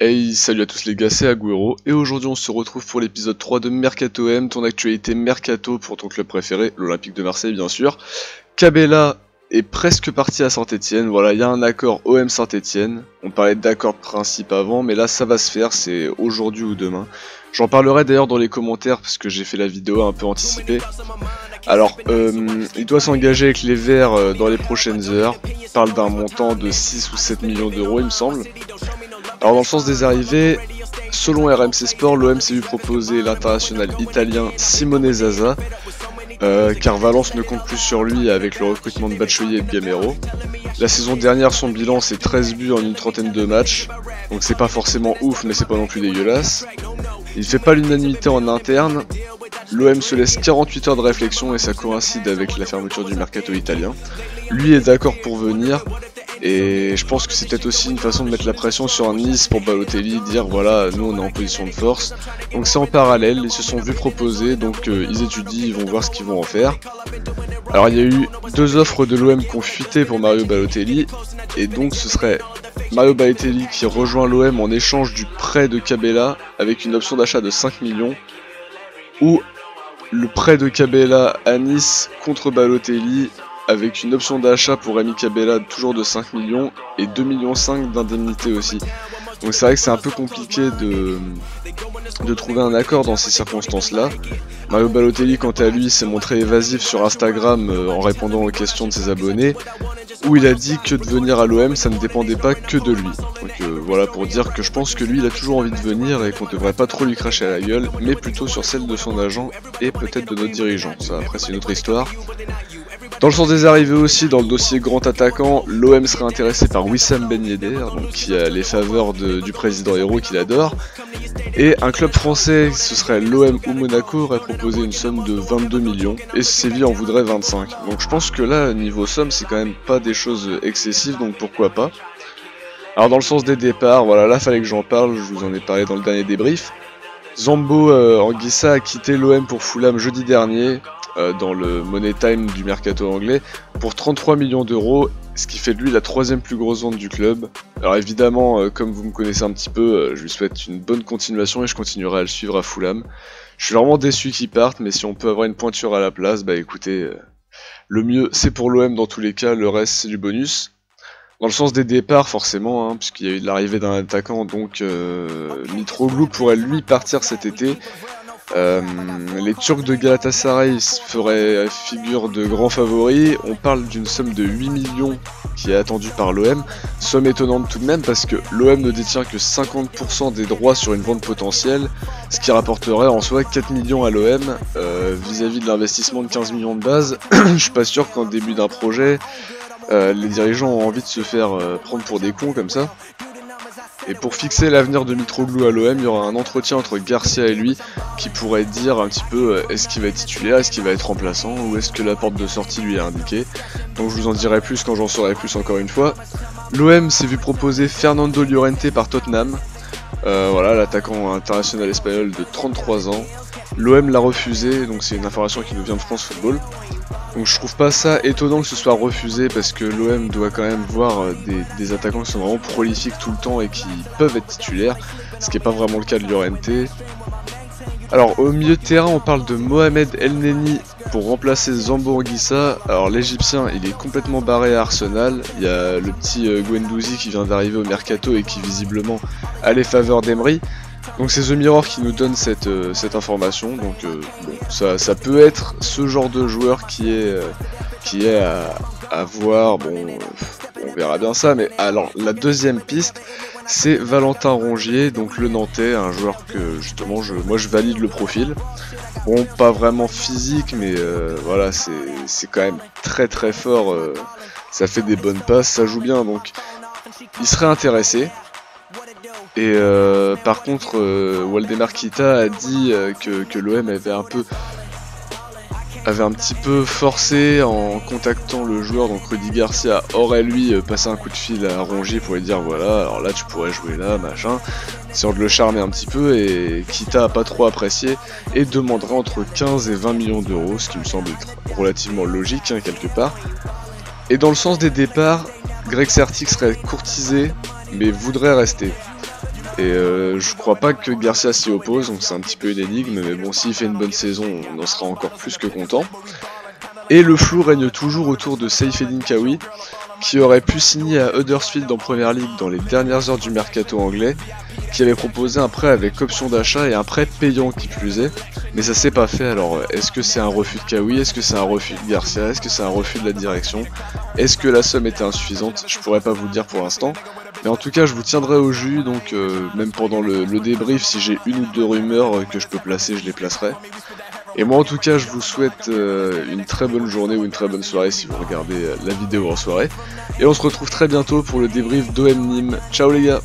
Hey, salut à tous les gars, c'est Agüero, et aujourd'hui on se retrouve pour l'épisode 3 de Mercato M, ton actualité Mercato pour ton club préféré, l'Olympique de Marseille bien sûr. Cabella est presque parti à Saint-Etienne, voilà, il y a un accord OM Saint-Etienne, on parlait d'accord de principe avant, mais là ça va se faire, c'est aujourd'hui ou demain. J'en parlerai d'ailleurs dans les commentaires parce que j'ai fait la vidéo un peu anticipée. Alors, il doit s'engager avec les Verts dans les prochaines heures, il parle d'un montant de 6 ou 7 millions d'euros il me semble. Alors dans le sens des arrivées, selon RMC Sport, l'OM s'est vu proposer l'international italien Simone Zaza, car Valence ne compte plus sur lui avec le recrutement de Batshuayi et de Gamero. La saison dernière, son bilan c'est 13 buts en une trentaine de matchs, donc c'est pas forcément ouf mais c'est pas non plus dégueulasse. Il fait pas l'unanimité en interne, l'OM se laisse 48 heures de réflexion et ça coïncide avec la fermeture du mercato italien. Lui est d'accord pour venir. Et je pense que c'est peut-être aussi une façon de mettre la pression sur un Nice pour Balotelli, dire voilà, nous on est en position de force. Donc c'est en parallèle, ils se sont vus proposer, donc ils étudient, ils vont voir ce qu'ils vont en faire. Alors il y a eu deux offres de l'OM qui ont fuité pour Mario Balotelli, et donc ce serait Mario Balotelli qui rejoint l'OM en échange du prêt de Cabella avec une option d'achat de 5 millions, ou le prêt de Cabella à Nice contre Balotelli, avec une option d'achat pour Rémi Cabella toujours de 5 millions et 2,5 millions d'indemnité aussi. Donc c'est vrai que c'est un peu compliqué de trouver un accord dans ces circonstances-là. Mario Balotelli, quant à lui, s'est montré évasif sur Instagram en répondant aux questions de ses abonnés, où il a dit que de venir à l'OM, ça ne dépendait pas que de lui. Donc voilà, pour dire que je pense que lui, il a toujours envie de venir et qu'on ne devrait pas trop lui cracher à la gueule, mais plutôt sur celle de son agent et peut-être de notre dirigeant. Ça, après, c'est une autre histoire. Dans le sens des arrivées aussi, dans le dossier grand attaquant, l'OM serait intéressé par Wissam Ben Yedder, donc qui a les faveurs du président Hérault qu'il adore. Et un club français, ce serait l'OM ou Monaco, aurait proposé une somme de 22 millions, et Séville en voudrait 25. Donc je pense que là, niveau somme, c'est quand même pas des choses excessives, donc pourquoi pas. Alors dans le sens des départs, voilà, là fallait que j'en parle, je vous en ai parlé dans le dernier débrief. Zambo Anguissa a quitté l'OM pour Fulham jeudi dernier, dans le Money Time du mercato anglais, pour 33 millions d'euros, ce qui fait de lui la troisième plus grosse vente du club. Alors évidemment, comme vous me connaissez un petit peu, je lui souhaite une bonne continuation et je continuerai à le suivre à Fulham. Je suis vraiment déçu qu'il parte, mais si on peut avoir une pointure à la place, bah écoutez, le mieux c'est pour l'OM dans tous les cas, le reste c'est du bonus. Dans le sens des départs forcément, hein, puisqu'il y a eu l'arrivée d'un attaquant, donc Mitroglou pourrait lui partir cet été. Les Turcs de Galatasaray feraient figure de grands favoris. On parle d'une somme de 8 millions qui est attendue par l'OM. Somme étonnante tout de même parce que l'OM ne détient que 50% des droits sur une vente potentielle, ce qui rapporterait en soi 4 millions à l'OM vis-à-vis de l'investissement de 15 millions de base. Je suis pas sûr qu'en début d'un projet, les dirigeants ont envie de se faire prendre pour des cons comme ça. Et pour fixer l'avenir de Mitroglou à l'OM, il y aura un entretien entre Garcia et lui qui pourrait dire un petit peu est-ce qu'il va être titulaire, est-ce qu'il va être remplaçant ou est-ce que la porte de sortie lui est indiquée. Donc je vous en dirai plus quand j'en saurai plus encore une fois. L'OM s'est vu proposer Fernando Llorente par Tottenham, voilà, l'attaquant international espagnol de 33 ans. L'OM l'a refusé, donc c'est une information qui nous vient de France Football. Donc je trouve pas ça étonnant que ce soit refusé parce que l'OM doit quand même voir des attaquants qui sont vraiment prolifiques tout le temps et qui peuvent être titulaires, ce qui n'est pas vraiment le cas de Llorente. Alors au milieu de terrain on parle de Mohamed El Neni pour remplacer Zambo Anguissa. Alors l'Égyptien il est complètement barré à Arsenal, il y a le petit Guendouzi qui vient d'arriver au mercato et qui visiblement a les faveurs d'Emery. Donc c'est The Mirror qui nous donne cette information, donc bon, ça peut être ce genre de joueur qui est à voir, bon on verra bien ça, mais alors la deuxième piste c'est Valentin Rongier, donc le Nantais, un joueur que justement moi je valide le profil, bon pas vraiment physique mais voilà c'est quand même très très fort, ça fait des bonnes passes, ça joue bien donc il serait intéressé. Et par contre, Waldemar Kita a dit que l'OM avait un petit peu forcé en contactant le joueur, donc Rudy Garcia aurait lui passé un coup de fil à Rongier pour lui dire voilà, alors là tu pourrais jouer là, machin, essayant de le charmer un petit peu, et Kita a pas trop apprécié et demanderait entre 15 et 20 millions d'euros, ce qui me semble être relativement logique hein, quelque part. Et dans le sens des départs, Greg Sertic serait courtisé mais voudrait rester. Et je crois pas que Garcia s'y oppose, donc c'est un petit peu une énigme, mais bon, s'il fait une bonne saison, on en sera encore plus que content. Et le flou règne toujours autour de Saifeddine Kawi, qui aurait pu signer à Huddersfield en Première Ligue dans les dernières heures du mercato anglais, qui avait proposé un prêt avec option d'achat et un prêt payant qui plus est, mais ça s'est pas fait. Alors est-ce que c'est un refus de Kawi, est-ce que c'est un refus de Garcia, est-ce que c'est un refus de la direction, est-ce que la somme était insuffisante? Je pourrais pas vous le dire pour l'instant, mais en tout cas je vous tiendrai au jus, donc même pendant le débrief, si j'ai une ou deux rumeurs que je peux placer, je les placerai. Et moi en tout cas je vous souhaite une très bonne journée ou une très bonne soirée si vous regardez la vidéo en soirée. Et on se retrouve très bientôt pour le débrief d'OM Nîmes. Ciao les gars!